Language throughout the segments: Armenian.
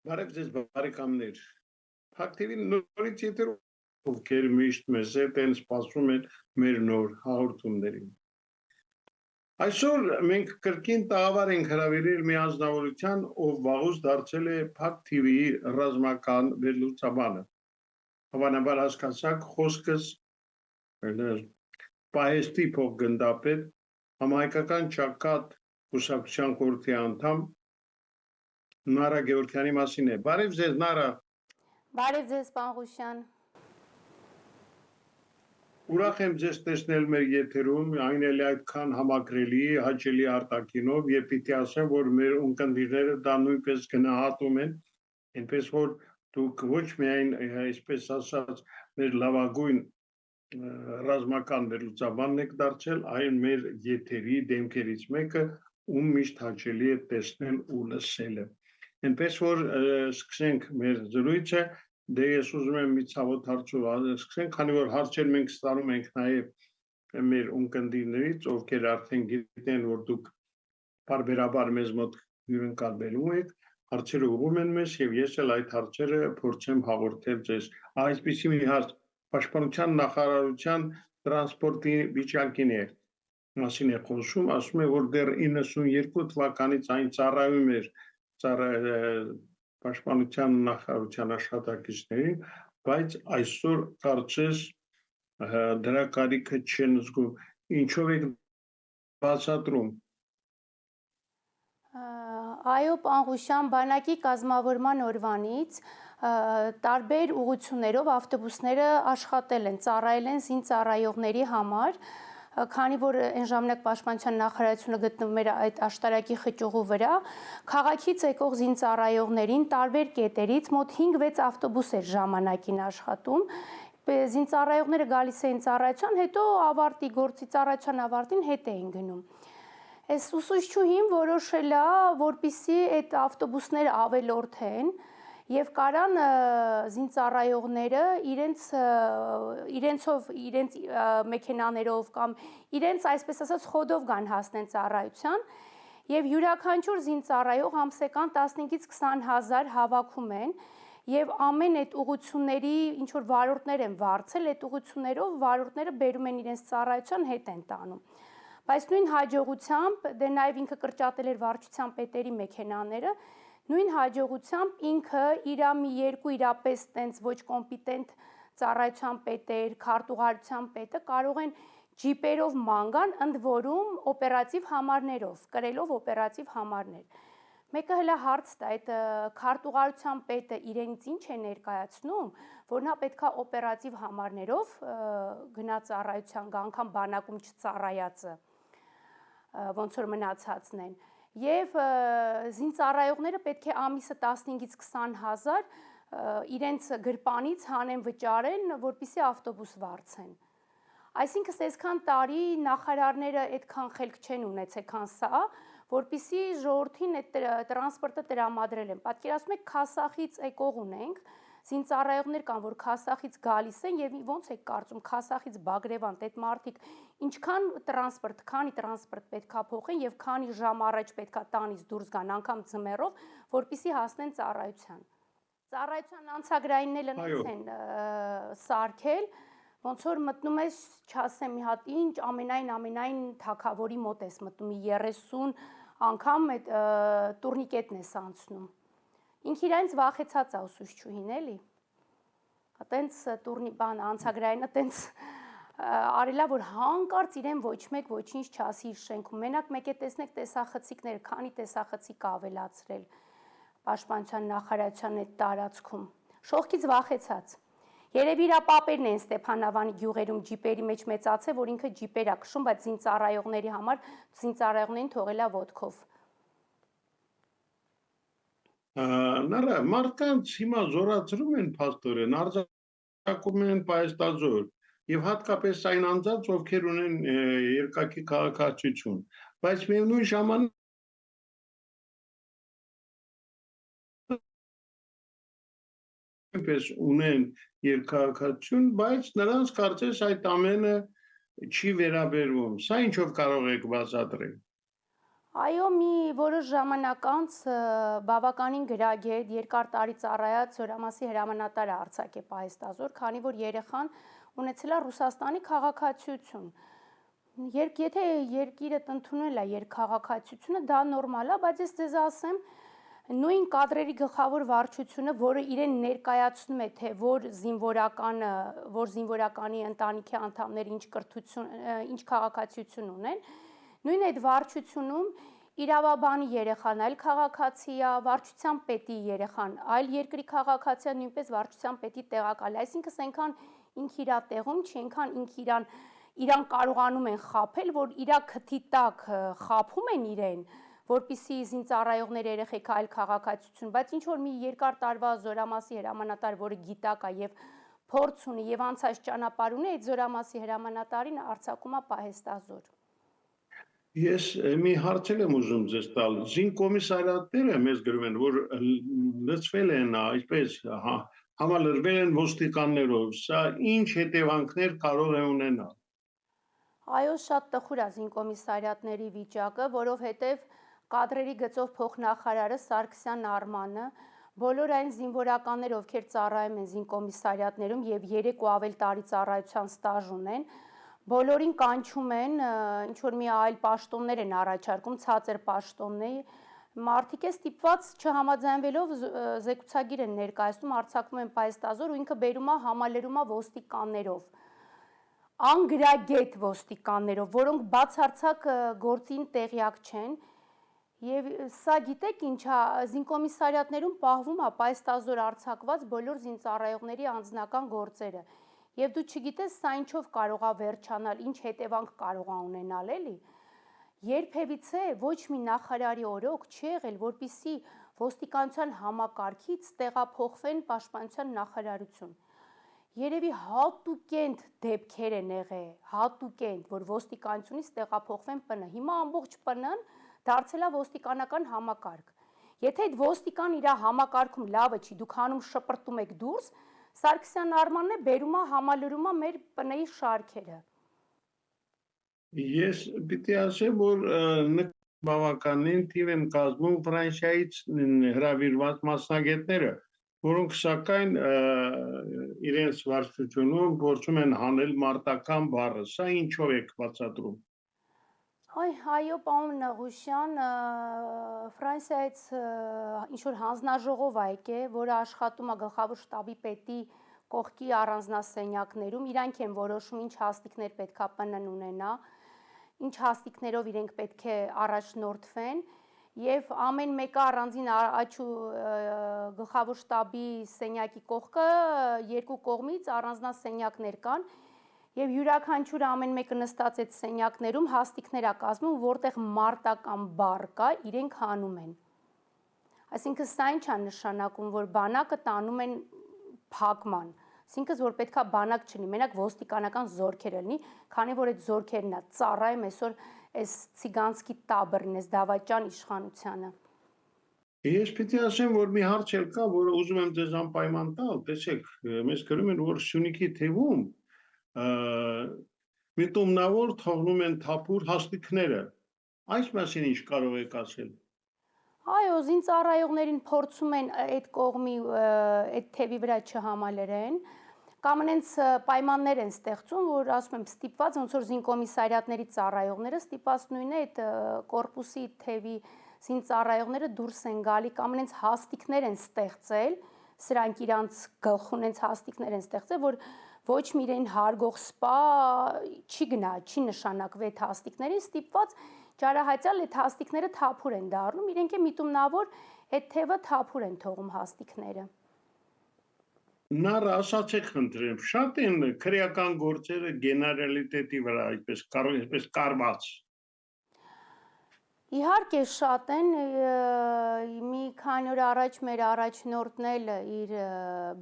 Բարև ձեզ բարեկամներ։ Փակտիվի նորից եթերով ովքեր միշտ մեզ հետ են սպասում են մեր նոր հաղորդումներին։ Այսօր մենք կրկին տաղավար ենք հրավիրել մի անձնավորության, ով վաղուց դարձել է Փակտիվի ռազմական վերլուծաբանը։ Հավանաբար հասկացաք խոսքս պահեստի փոխգնդապետ, համահայկական ճակատ կուսակցության խորհրդի անդամ Նարա Գևորգյանի մասին է։ Բարև ձեզ Նարա։ Բարև ձեզ պարոն Ղուշյան։ Ուրախ եմ ձեզ տեսնել մեր եթերում, այն էլ այդքան համակրելի, հաճելի արտաքինով, եւ պիտի ասեմ, որ մեր ունկնդիրները դա նույնպես գնահատում են, այնպես որ դուք ոչ միայն այսպես ասած մեր լավագույն ռազմական վերլուծաբանն եք դարձել, այլ մեր եթերի դեմքերից մեկը, ում միշտ հաճելի է տեսնել ու լսելը։ Այնպես որ սկսենք մեր զրույցը, դե ես ուզում եմ մի ցավոտ հարցով սկսենք, քանի որ հարցեր մենք ստանում ենք նաև մեր ունկնդիրներից, ովքեր արդեն գիտեն, որ դուք բարբերաբար մեզ մոտ հյուրընկալվելու եք, հարցերը ուղղում են մեզ եւ ես էլ այդ հարցերը փորձեմ հաղորդել ձեզ։ Այսպիսի մի հարց Պաշտպանության նախարարության տրանսպորտի վիճակին է մասին է խոսում, ասում է, որ դեռ 92 թվականից այն ծառայում էր Պաշտպանության նախարարության աշխատակիցներին, բայց այսօր կարծես դրա կարիքը չեն զգում։ Ինչով եք բացատրում։ Այո, պարոն Ղուշյան, բանակի կազմավորման օրվանից տարբեր ուղղություններով ավտոբուսները աշխատել են, ծառայել են զինծառայողների համար, քանի որ այն ժամանակ Պաշտպանության նախարարությունը գտնվում էր այդ աշտարակի խճուղու վրա, քաղաքից եկող զինծառայողներին տարբեր կետերից մոտ 5-6 ավտոբուս էր ժամանակին աշխատում։ Զինծառայողները գալիս էին ծառայության, հետո գործի ծառայության ավարտին հետ էին գնում։ Այս ուսուցչուհին որոշել է, որպեսզի այդ ավտոբուսները ավելորդեն եւ կարան զինծառայողները իրենց մեքենաներով կամ իրենց այսպես ասած խոդով գան հասնեն ծառայության եւ յուրաքանչյուր զինծառայող ամսական 15-ից 20 հազար հավաքում են եւ ամեն այդ ուղությունների ինչ որ վարորդներ են վարձել, այդ ուղություններով վարորդները բերում են իրենց ծառայության հետ են տանում։ Բայց նույն հաջողությամբ, դե նաեւ ինքը կրճատել էր վարչության պետերի մեքենաները, նույն հաջողությամբ ինքը իր մի երկու իրապես տենց ոչ կոմպետենտ ծառայության պետեր, քարտուղարության պետը կարող են ջիպերով ման գան, ընդ որում օպերատիվ համարներով, կրելով օպերատիվ համարներ։ Մեկը հələ հարց տա, այդ քարտուղարության պետը իրենից ինչ է ներկայացնում, որ նա պետքա օպերատիվ համարներով գնա ծառայության գա, անգամ բանակում չծառայածը, ոնց որ մնացածն են։ Եվ զինծառայողները պետք է ամիսը 15-ից 20 հազար իրենց գրպանից հանեն վճարեն, որպեսզի ավտոբուս վարձեն։ Այսինքն այսքան տարի նախարարները այդքան խելք չեն ունեցել, քան սա, որպեսզի ժողովրդին այդ տրանսպորտը տրամադրել են։ Պատկերացնում եք, Քասախից եկող ունենք, զինծառայողներ կան, որ Քասախից գալիս են եւ ոնց եք կարծում, Քասախից Բագրևանդ այդ մարդիկ ինչքան տրանսպորտ, քանի տրանսպորտ պետքա փոխեն եւ քանի ժամ առաջ պետքա տանից դուրս գան, անգամ ձմեռով, որպեսզի հասնեն ծառայության։ Ծառայության անցագրայինն էլ ընդ են սարքել, ոնց որ մտնում ես, չասեմ մի հատ ինչ, ամենայն թագավորի մոտ ես մտնում, 30 անգամ այդ տուրնիկետն ես անցնում։ Ինքը իրենց վախեցած է ուսուցչուհին էլի։ Այտենց անցագրայինը տենց արելա, որ հանկարծ իրեն ոչ մեկ ոչինչ չասի իր շենքում։ Մենակ մեկ է տեսնեք տեսախցիկները, քանի տեսախցիկ ավելացրել Պաշտպանության նախարարության այդ տարածքում։ Շողքից վախեցած։ Երևի իր պապերն են Ստեփանավանի գյուղերում ջիպերի մեջ մեծացել, որ ինքը ջիպեր է քշում, բայց զինծառայողների համար զինծառայողներին թողելա ոտքով։ Նրա մարդկանց հիմա զորացրում են փաստորեն, արձակում են պայստազոր եւ հատկապես այն անձանց, ովքեր ունեն երկակի քաղաքացիություն, բայց միևնույն ժամանակ պես ունեն երկակացություն, բայց նրանց կարծես այդ ամենը չի վերաբերվում։ Սա ինչով կարող եք բացատրել։ Այո, մի որոշ ժամանակ անց բավականին գրագետ երկար տարի ծառայած Զորամասի հրամանատարը արձակե պահեստազոր, քանի որ երեխան ունեցել է Ռուսաստանի քաղաքացիություն։ Եթե երկիրը ընդունել է երկխաղաքացիությունը, դա նորմալ է, բայց ես ձեզ ասեմ, նույն կադրերի գլխավոր վարչությունը, որը իրեն ներկայացնում է, թե որ զինվորականի ընտանիքի անդամները ինչ քաղաքացիություն ունեն, նույն այդ վարչությունում իրավաբանի երեխան այլ քաղաքացի է, վարչության պետի երեխան այլ երկրի քաղաքացի է, նույնպես վարչության պետի տեղակալ է, այսինքն այնքան ինքը իր տեղում չի, այնքան ինքը իրան կարողանում են խաբել, որ իր քթի տակ խաբում են իրեն, որպեսզի զինծառայողներ երեխեք այլ քաղաքացիություն, բայց ինչ որ մի երկար տարվա Զորամասի հրամանատար, որը գիտակ է եւ փորձ ունի եւ անցած ճանապարհ ունի, այդ Զորամասի հրամանատարին արձակում է պահեստազոր։ Ես մի հարց եմ ուզում ձեզ տալ։ Զինկոմիսարիատները մեզ գրում են, որ լծվել են, այսպես համալրվել են ոստիկաններով։ Սա ինչ հետևանքներ կարող է ունենալ։ Այո, շատ տխուր է զինկոմիսարիատների վիճակը, որովհետև կադրերի գծով փոխնախարարը Սարգսյան Արմանը բոլոր այն զինվորականներ, ովքեր ծառայում են զինկոմիսարիատներում եւ 3 ու ավել տարի ծառայության ստաժ ունեն, բոլորին կանչում են, ինչ որ մի այլ պաշտոններ են առաջարկում, ցածր պաշտոններ, մարդիկ է ստիպված չհամաձայնվելով զեկուցագիր են ներկայացնում, արձակվում են պահեստազոր ու ինքը բերում է համալրում է ոստիկաններով, անգրագետ ոստիկաններով, որոնք բացարձակ գործին տեղյակ չեն, եւ սա գիտեք ինչ է, զինկոմիսարիատներում պահվում է պահեստազոր արձակված բոլոր զինծառայողների անձնական գործերը։ Եվ դու չգիտես սա ինչով կարող է վերջանալ, ինչ հետևանք կարող է ունենալ, էլի։ Երբևիցե ոչ մի նախարարի օրոք չի եղել, որպեսզի ոստիկանության համակարգից տեղափոխվեն պաշտպանության նախարարություն։ Երևի հատուկենտ դեպքեր են եղել, հատուկենտ, որ ոստիկանությունից տեղափոխվեն ՊՆ։ Հիմա ամբողջ ՊՆ-ն դարձել է ոստիկանական համակարգ։ Եթե այդ ոստիկան իր համակարգում լավը չի, դուք հանում շպրտում եք դուրս, Սարգսյան Արմանն է բերում է համալրում է մեր ՊՆ-ի շարքերը։ Ես պիտի ասեմ, որ բավականին թիվ են կազմում Ֆրանսիայից հրավիրված մասնագետները, որոնք սակայն իրենց վարչությունում փորձում են հանել մարտական բառը։ Սա ինչով եք բացատրում։ Այո, պարոն Նեղուշյան, Ֆրանսիայից ինչ-որ հանձնաժողով է եկել, որը աշխատում է գլխավոր շտաբի պետի կողքի առանձնասենյակներում, իրանք են որոշում ինչ հաստիկներ պետք է ՊՆ-ն ունենա, ինչ հաստիկներով իրենք պետք է առաջնորդվեն, եւ ամեն մեկը առանձին աչու գլխավոր շտաբի սենյակի կողքը երկու կողմից առանձնասենյակներ կան, եւ յուրաքանչյուր ամեն մեկը նստած այդ սենյակներում հաստիկներ է կազմում, որտեղ մարտական բառ կա, իրենք հանում են։ Այսինքն սա ինչ է նշանակում, որ բանակը տանում են փակման, այսինքն որ պետքա բանակ չլինի, մենակ ոստիկանական զորքեր լինի, քանի որ այդ զորքերն է ծառայում այսօր այս ցիգանսկի տաբերն, այս դավաճան իշխանությանը։ Ես պիտի ասեմ, որ մի հարց էլ կա, որը ուզում եմ ձեզ անպայման տալ, տեսեք, մեզ գրում են, որ Սյունիքի թևում միտումնավոր թողնում են թափուր հաստիկները։ Այս մասին ինչ կարող եք ասել։ Այո, զինծառայողներին փորձում են այդ կողմի այդ թևի վրա չհամալրեն, կամ այնց պայմաններ են ստեղծում, որ ասում եմ ստիպված ոնց որ զինկոմիսարիատների ծառայողները ստիպված նույնը այդ կորպուսի թևի զինծառայողները դուրս են գալի, կամ այնց հաստիկներ են ստեղծել, սրանք իրանց գլխուն այնց հաստիկներ են ստեղծել, որ ոչ մի իրեն հարգող սպա չի գնա, չի նշանակվի այդ հաստիկներին, ստիպված ջարահայտյալ այդ հաստիկները թափուր են դառնում, իրենք է միտումնավոր այդ թևը թափուր են թողում հաստիկները։ Նարը ասացեք խնդրեմ, շատ են քրեական գործերը գեներալիտետի վրա այսպես կարված։ Իհարկե շատ են, մի քանի օր առաջ մեր առաջնորդն էլ իր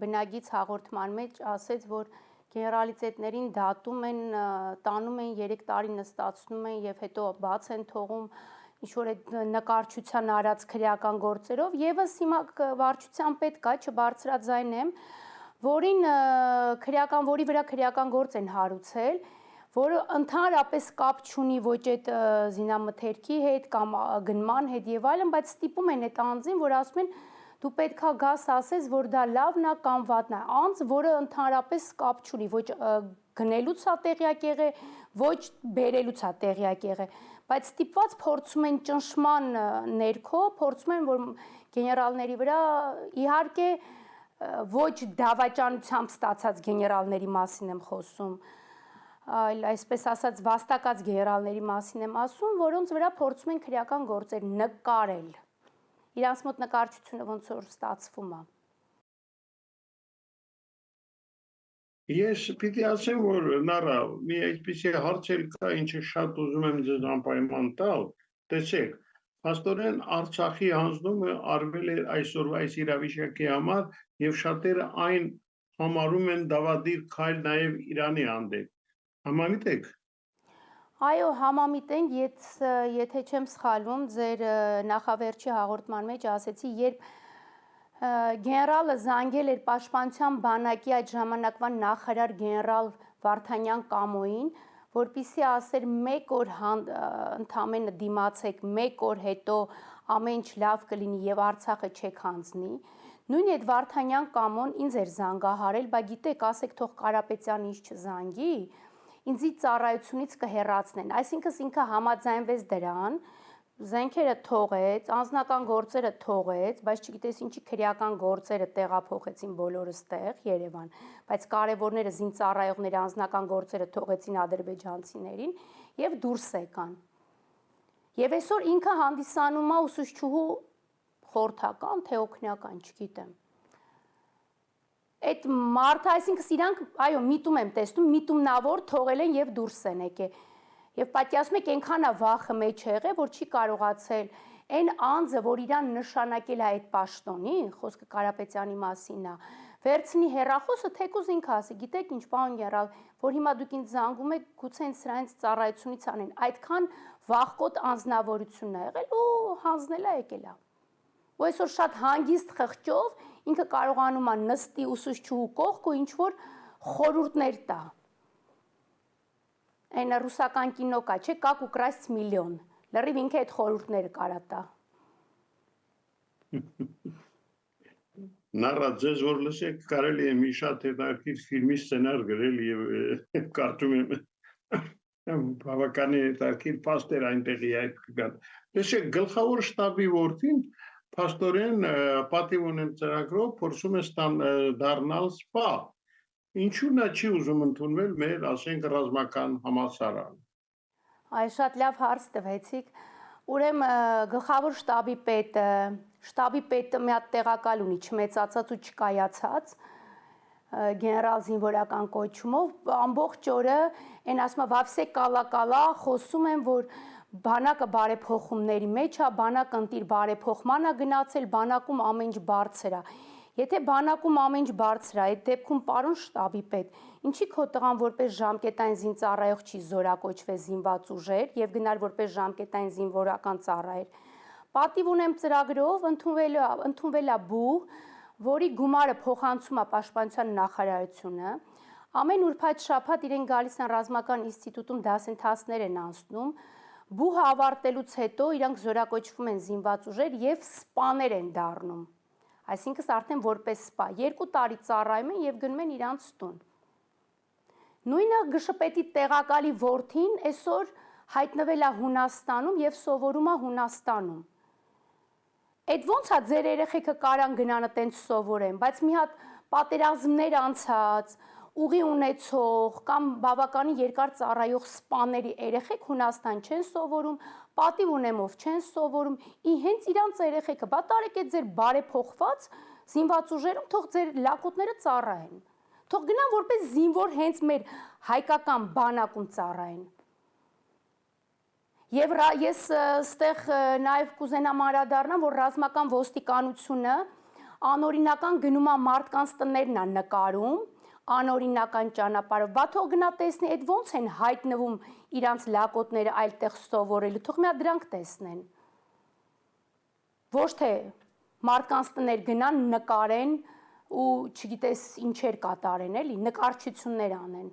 բնագից հաղորդման մեջ ասեց, որ գեներալիտետներին դատում են, տանում են 3 տարի նստացնում են եւ հետո բաց են թողում ինչ-որ այդ նկարչության արած քրեական գործերով, եւս հիմա վարչության պետք կա, չբարձրաձայնեմ, որի վրա քրեական գործ են հարուցել, որը ընդհանրապես կապ չունի ոչ այդ զինամթերքի հետ կամ գնման հետ եւ այլն, բայց ստիպում են այդ անձին, որ ասում են դու պետքա գաս ասես, որ դա լավն է կամ վատն է, անձ, որը ընդհանրապես կապ չունի, ոչ գնելուց է տեղյակ եղել, ոչ բերելուց է տեղյակ եղել, բայց ստիպված փորձում են ճնշման ներքո, փորձում են, որ գեներալների վրա իհարկե ոչ դավաճանությամբ ստացած գեներալների մասին եմ խոսում, այլ այսպես ասած վաստակած գեներալների մասին եմ ասում, որոնց վրա փորձում են քրեական գործեր նկարել։ Իրանց մոտ նկարչությունը ոնց որ ստացվում է։ Ես պիտի ասեմ, որ Նարա, մի այսպիսի հարց էլ կա, ինչը շատ ուզում եմ ձեզ անպայման տալ, տեսեք, փաստորեն Արցախի հանձնումը արվել է այսօրվա այս իրավիճակի համար եւ շատերը այն համարում են դավադիր քայլ նաեւ Իրանի հանդեպ։ Համամիտ եք։ Այո, համամիտ ենք, եթե չեմ սխալվում, ձեր նախավերջի հաղորդման մեջ ասեցի, երբ գեներալը զանգել էր պաշտպանության բանակի այդ ժամանակվա նախարար գեներալ Վարդանյան Կամոյին, որպեսզի ասեր մեկ օր ընդամենը դիմացեք, մեկ օր հետո ամեն ինչ լավ կլինի եւ Արցախը չեք հանձնի։ Նույն այդ Վարդանյան Կամոն ինձ էր զանգահարել, բա գիտեք, ասեք թող Կարապետյան ինձ չզանգի, ինձի ծառայությունից կհեռացնեն, այսինքն ինքը համաձայնվեց դրան, զենքերը թողեց, անձնական գործերը թողեց, բայց չգիտես ինչի քրեական գործերը տեղափոխեցին բոլորս տեղ Երևան, բայց կարևորները զինծառայողների անձնական գործերը թողեցին ադրբեջանցիներին եւ դուրս եկան։ Եվ այսօր ինքը հանդիսանում է ուսուցչուհու խորհրդական, թե օգնական, չգիտեմ։ Այդ մարդը, այսինքն իրանք, այո, միտում եմ տեսնում, միտումնավոր թողել են եւ դուրս են եկել։ Եվ պատկերացնում եք, այնքան է վախը մեջ եղել, որ չի կարողացել այն անձը, որ իրան նշանակել է այդ պաշտոնի, խոսքը Կարապետյանի մասին է, վերցնի հեռախոսը, թեկուզ ինքը ասի, գիտեք ինչ, պարոն գեներալ, որ հիմա դուք ինձ զանգում եք, գուցե ինձ սրանից ծառայությունից անեն, այդքան վախկոտ անձնավորությունն է եղել ու հանձնել է եկել է։ Ու այսօր շատ հանգիստ խղճով ինքը կարողանում է նստի ուսուցչուհու կողք ու ինչ որ խորհուրդներ տա։ Այն ռուսական կինո կա, չէ, «Как украсть миллион», լրիվ ինքը այդ խորհուրդները կարա տա։ Նարա, ձեզ որ լսեք, կարելի է մի շատ հետաքրքիր ֆիլմի սցենար գրել եւ կարծում եմ բավականին հետաքրքիր փաստեր այնտեղի այդ կգան։ Տեսեք, գլխավոր շտաբի որդին փաստորեն պատիվ ունեմ ծրագրով փորձում է դառնալ սպա։ Ինչու նա չի ուզում ընդունվել մեր, ասենք, ռազմական համալսարան։ Այ շատ լավ հարց տվեցիք։ Ուրեմն գլխավոր շտաբի պետը մի հատ տեղակալ ունի չմեծացած ու չկայացած գեներալ զինվորական կոչումով ամբողջ օրը այն ասում է վավսե կալա խոսում են որ բանակը բարեփոխումների մեջ է, բանակը ընտիր բարեփոխման է գնացել, բանակում ամեն ինչ բարձր է։ Եթե բանակում ամեն ինչ բարձր է, այդ դեպքում պարոն շտաբի պետ, ինչի քո տղան որպես ժամկետային զինծառայող չի զորակոչվել զինված ուժեր եւ գնալ որպես ժամկետային զինվորական ծառայեր։ Պատիվ ունեմ ծրագրով ընդունվել է բուհ, որի գումարը փոխանցում է պաշտպանության նախարարությունը։ Ամեն ուրբաթ շաբաթ իրեն գալիս են ռազմական ինստիտուտում դասընթացներ են անցնում։ Բուհը ավարտելուց հետո իրանք զորակոչվում են զինված ուժեր եւ սպաներ են դառնում։ Այսինքն արդեն որպես սպա 2 տարի ծառայում են եւ գնում են իրանց տուն։ Նույնը գշպետի տեղակալի որդին այսօր հայտնվել է Հունաստանում եւ սովորում է Հունաստանում։ Այդ ոնց է ձեր երեխեքը կարան գնան այտենց սովորեն, բայց մի հատ պատերազմներ անցած, ուղի ունեցող կամ բավականին երկար ծառայող սպաների երեխեք Հունաստան չեն սովորում, պատիվ ունեմով չեն սովորում, հենց իրանց երեխեքը, բա տարեք այդ ձեր բարեփոխված զինված ուժերում թող ձեր լակոտները ծառայեն, թող գնան որպես զինվոր հենց մեր հայկական բանակում ծառայեն։ Եվ ես ստեղ նաև կուզենամ անդրադառնամ, որ ռազմական ոստիկանությունը անօրինական գնում է մարդկանց տներն է նկարում, անօրինական ճանապարհով, բա թող գնա տեսնի, այդ ոնց են հայտնվում իրանց լակոտները այլտեղ սովորելու, թող մի հատ դրանք տեսնեն։ Ոչ թե մարդկանց տներ գնան, նկարեն ու չգիտես ինչեր կատարեն, էլի, նկարչություններ անեն։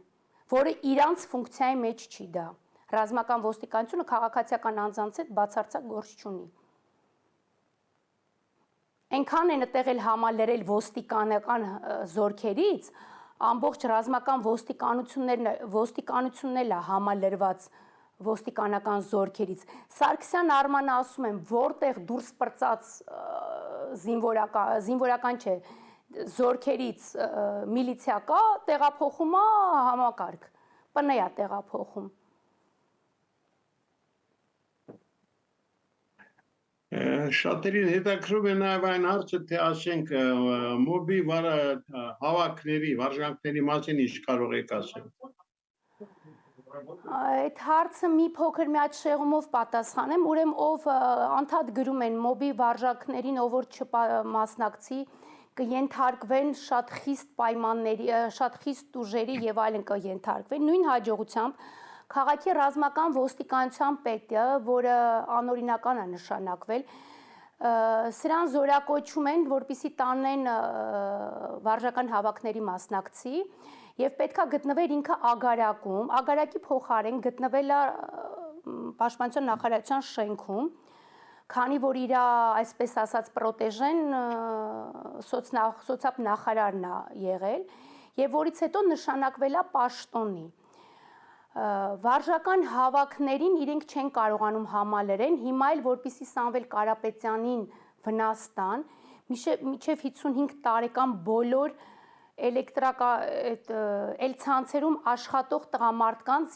որը իրանց ֆունկցիայի մեջ չի դա։ Ռազմական ոստիկանությունը քաղաքացիական անձանց հետ բացարձակ գործ չունի։ Այնքան են այդտեղ էլ համալրել ոստիկանական զորքերից, ամբողջ ռազմական ոստիկանությունն էլ է համալրված ոստիկանական զորքերից։ Սարգսյան Արմանը ասում են, որտեղ դուրս պրծած զինվորական չէ, զորքերից միլիցիա կա, տեղափոխում է համակարգ, ՊՆ-ն է տեղափոխում։ Շատերին հետաքրում է նաև այն հարցը, թե ասենք մոբի հավաքների, վարժանքների մասին ինչ կարող եք ասել։ Այդ հարցը մի փոքր մի հատ շեղումով պատասխանեմ, ուրեմն ով անդադ գրում են մոբի վարժանքներին, ով որ չմասնակցի, կենթարկվեն շատ խիստ պայմանների, շատ խիստ ուժերի եւ այլն կենթարկվեն, նույն հաջողությամբ քաղաքի ռազմական ոստիկանության պետը, որը անօրինական է նշանակվել, սրան զորակոչում են, որպեսզի տանեն վարժական հավաքների մասնակցի եւ պետքա գտնվեր ինքը ագարակում, ագարակի փոխարեն գտնվել է Պաշտպանության նախարարության շենքում, քանի որ իր այսպես ասած պրոտեժեն սոցիալ նախարարն է եղել եւ որից հետո նշանակվել է պաշտոնի։ Վարժական հավաքներին իրենք չեն կարողանում համալրեն, հիմա էլ որպեսզի Սամվել Կարապետյանին վնաս տան, մինչև 55 տարեկան բոլոր ցանցերում աշխատող տղամարդկանց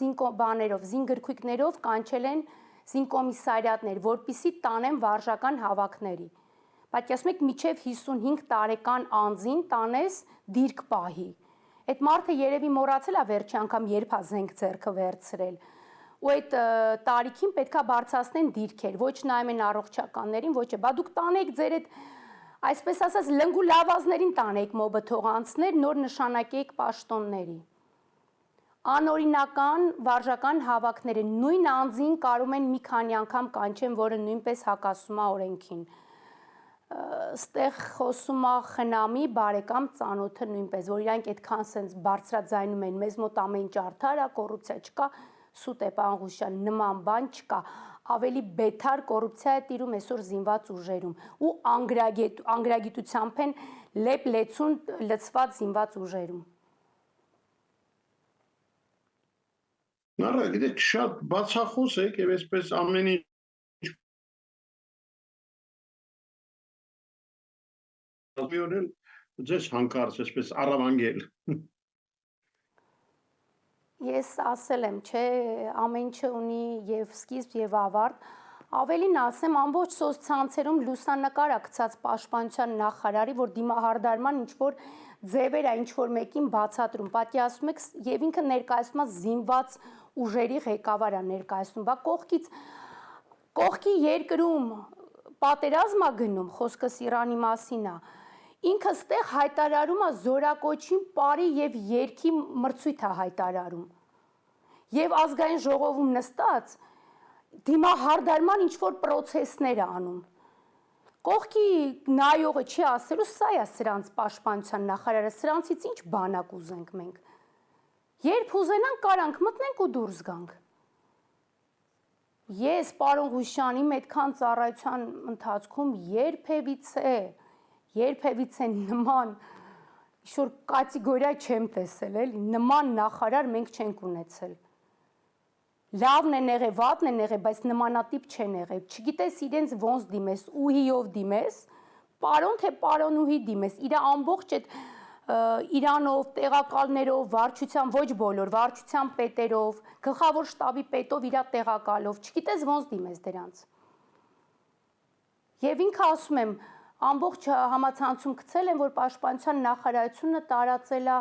զինգրքույկներով կանչել են զինկոմիսարիատներ, որպեսզի տանեն վարժական հավաքների։ Պատկերացնում եք, մինչև 55 տարեկան անձին տանես դիրք պահի։ Այդ մարդը երևի մոռացել է վերջի անգամ երբ է զենք ձեռքը վերցրել։ Ու այդ տարիքին պետքա բարձրացնեն դիրքեր, ոչ նայում են առողջականներին, ոչ է։ Բա դուք տանեք ձեր այդ այսպես ասած լնգու լավազներին տանեք մոբը թող անցներ, նոր նշանակեք պաշտոնների։ Անօրինական վարժական հավաքները նույն անձին կարող են մի քանի անգամ կանչեն, որը նույնպես հակասում է օրենքին։ Ստեղ խոսում է խնամի բարեկամ ծանոթը նույնպես, որ իրանք այդքան սենց բարձրաձայնում են, մեզ մոտ ամեն ինչ արդար է, կոռուպցիա չկա, սուտ է պարոն Ղուշյան, նման բան չկա, ավելի բեթար կոռուպցիա է տիրում այսօր զինված ուժերում ու անգրագիտությամբ են լեփ-լեցուն լցված զինված ուժերում։ Նարա, գիտեք, շատ բացախոս եք եւ այսպես ամեն ինչ Յորել ձեզ հանկարծ այսպես առավանգել։ Ես ասել եմ, չէ, ամեն ինչը ունի եւ սկիզբ եւ ավարտ։ Ավելին ասեմ, ամբողջ սոցցանցերում լուսանկար է գցած Պաշտպանության նախարարի, որ դիմահարդարման ինչ որ ձևեր է ինչ որ մեկին բացատրում։ Պատկերացնում եք, եւ ինքը ներկայացնում է զինված ուժերի ղեկավար է ներկայացնում։ Բա կողքի երկրում պատերազմ է գնում, խոսքս Իրանի մասին է։ Ինքը ստեղ հայտարարում է զորակոչին բարի եւ երկի մրցույթ է հայտարարում։ Եվ ազգային ժողովում նստած դիմահարդարման ինչ որ պրոցեսներ է անում։ Կողքի նայողը չի ասելու, սա է սրանց պաշտպանության նախարարը, սրանցից ինչ բանակ ուզենք մենք։ Երբ ուզենանք կարանք մտնենք ու դուրս գանք։ Ես պարոն Ղուշյանի այդքան ծառայության ընթացքում երբևիցե նման ինչ-որ կատեգորիա չեմ տեսել, էլի, նման նախարար մենք չենք ունեցել։ Լավն են եղել, վատն են եղել, բայց նմանատիպ չեն եղել։ Չգիտես իրենց ոնց դիմես, ուհիով դիմես, պարոն թե պարոնուհի դիմես, իր ամբողջ այդ Իրանով, տեղակալներով, վարչության, ոչ բոլոր, վարչության պետերով, գլխավոր շտաբի պետով իր տեղակալով, չգիտես ոնց դիմես դրանց։ Եվ ինքը ասում եմ, ամբողջ համացանցում գցել են, որ Պաշտպանության նախարարությունը տարածել է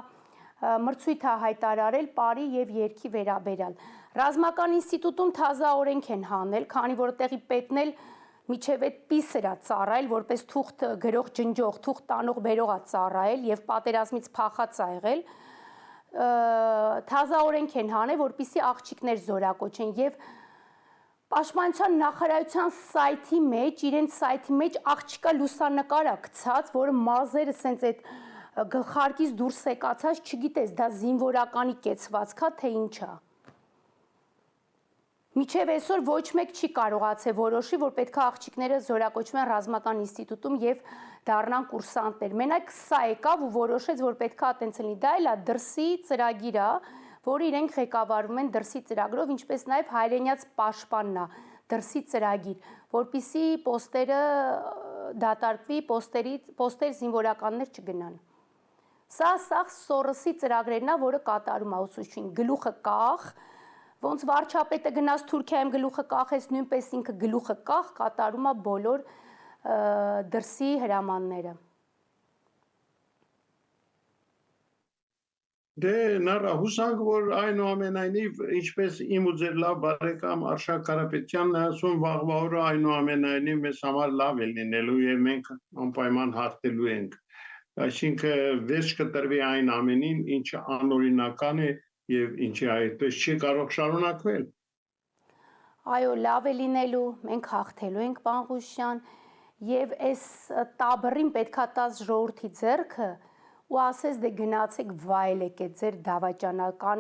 մրցույթ է հայտարարել բարի եւ երկի վերաբերյալ։ Ռազմական ինստիտուտում թազա օրենք են հանել, քանի որ տեղի պետն էլ միջև այդ պիսր է ծառայել, որպես թուղթ գրող ջնջող, թուղթ տանող բերող է ծառայել եւ պատերազմից փախած է եղել։ Թազա օրենք են հանել, որպեսզի աղջիկներ զորակոչեն եւ Պաշտպանության նախարարության սայթի մեջ, իրենց սայթի մեջ աղջիկա լուսանկար է գցած, որը մազերը սենց այդ գլխարկից դուրս եկացած չգիտես դա զինվորականի կեցվածքա թե ինչա։ Միջև այսօր ոչ մեկ չի կարողացել որոշի, որ պետք է աղջիկները զորակոչվեն ռազմական ինստիտուտում եւ դառնան կուրսանտներ։ Մենակ սա եկավ ու որոշեց, որ պետք է այտենց լինի։ Դա էլ է դրսի ծրագիր է, որը իրենք ղեկավարում են դրսի ծրագրով, ինչպես նաեւ հայրենյաց պաշտպանն է դրսի ծրագիր, որpիսի պոստերը դատարկվի, պոստեր զինվորականներ չգնան։ Սա Սորոսի ծրագրերն է, որը կատարում է ուսուցչին գլուխը կախ, ոնց վարչապետը գնաց Թուրքիայում գլուխը կախեց, նույնպես ինքը գլուխը կախ կատարում է բոլոր դրսի հրամանները։ Դե նրա հուսանք, որ այնուամենայնիվ, ինչպես իմ ու ձեր լավ բարեկամ Արշակ Կարապետյանն է ասում, վաղվա օրը այնուամենայնիվ մեզ համար լավ է լինելու եւ մենք անպայման հաղթելու ենք։ Այսինքն վերջ կտրվի այն ամենին, ինչը անօրինական է եւ ինչի այդպես չի կարող շարունակվել։ Այո, լավ է լինելու, մենք հաղթելու ենք, պարոն Ղուշյան, եւ այս տաբռին պետքա տաս ժողովրդի ձեռքը ու ասես դե գնացեք վայելեք այդ ձեր դավաճանական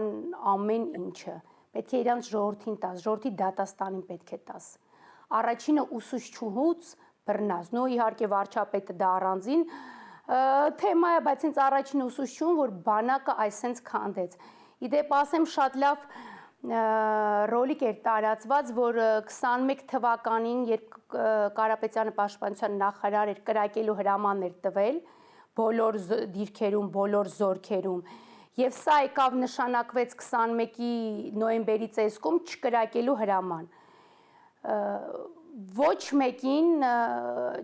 ամեն ինչը։ Պետք է իրանց ժողովրդին տաս, ժողովրդի դատաստանին պետք է տաս։ Առաջինը ուսուցչուհուց բռնած, նո իհարկե վարչապետը դա առանձին թեմա է, բայց ինձ առաջինը ուսուցչուն, որ բանակը այսենց քանդեց։ Իդեպ ասեմ շատ լավ ռոլիկ էր տարածված, որ 21 թվականին, երբ Կարապետյանը պաշտպանության նախարար էր, կրակելու հրաման էր տվել բոլոր դիրքերում, բոլոր զորքերում, եւ սա եկավ նշանակվեց 21-ի նոյեմբերի ծեսկում չկրակելու հրաման։ Ոչ մեկին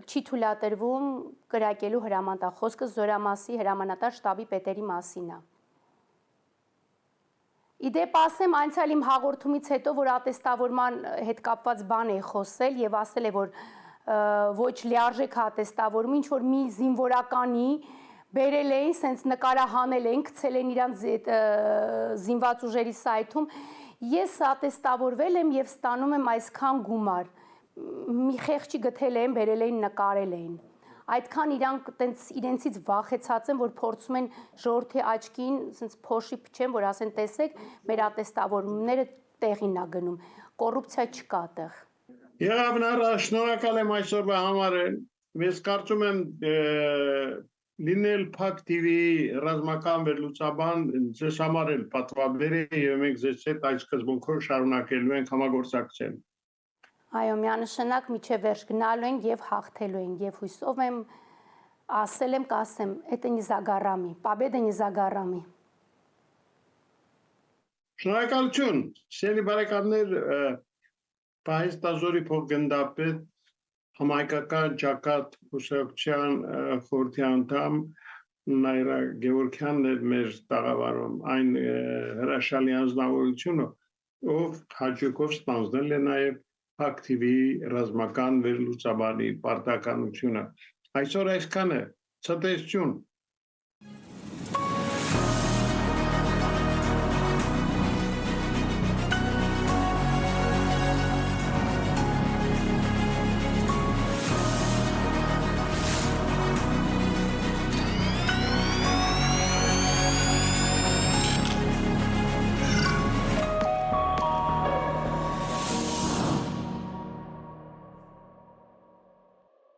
չի թույլատրվում կրակելու հրաման տա, խոսքը Զորամասի հրամանատար շտաբի պետերի մասին է։ Իդեպ ասեմ անցյալ իմ հաղորդումից հետո, որ ատեստավորման հետ կապված բան է խոսել եւ ասել է, որ ոչ լիարժեք ատեստավորում, ինչ որ մի զինվորականի բերել էին, սենց նկարահանել են, գցել են իրանց զինված ուժերի սայթում, ես ատեստավորվել եմ եւ ստանում եմ այսքան գումար։ Մի խեղճի գտել են, բերել էին, նկարել էին։ Այդքան իրանք տենց իրենցից վախեցած են, որ փորձում են ժողովրդի աչքին սենց փոշի փչեն, որ ասեն տեսեք, մեր ատեստավորումները տեղին է գնում, կոռուպցիա չկա տեղ։ Եղավ նրա, շնորհակալ եմ այսօրվա համար։ Ես կարծում եմ լինել Փակ TV-ի ռազմական վերլուծաբան ձեզ համար էլ պատվաբեր է եւ մենք ձեզ հետ այս սկզբունքով շարունակելու ենք համագործակցել։ Այո, միանշանակ միջև վերջ գնալու ենք եւ հաղթելու ենք եւ հույսով եմ ասել եմ, կասեմ, это не за горами, победа не за горами։ Շնորհակալություն, սիրելի բարեկամներ, Պահեստազորի փոխգնդապետ համայնքական ճակատ Հուսեփչյան խորհրդի անդամ Նայրա Գևորգյանն էր մեր տաղավարում, այն հրաշալի անձնավորությունը, ով հաջողով ստանձնել է նաեւ Փակ TV-ի ռազմական վերլուծաբանի պարտականությունը։ Այսօր այսքանը, ցտեսություն։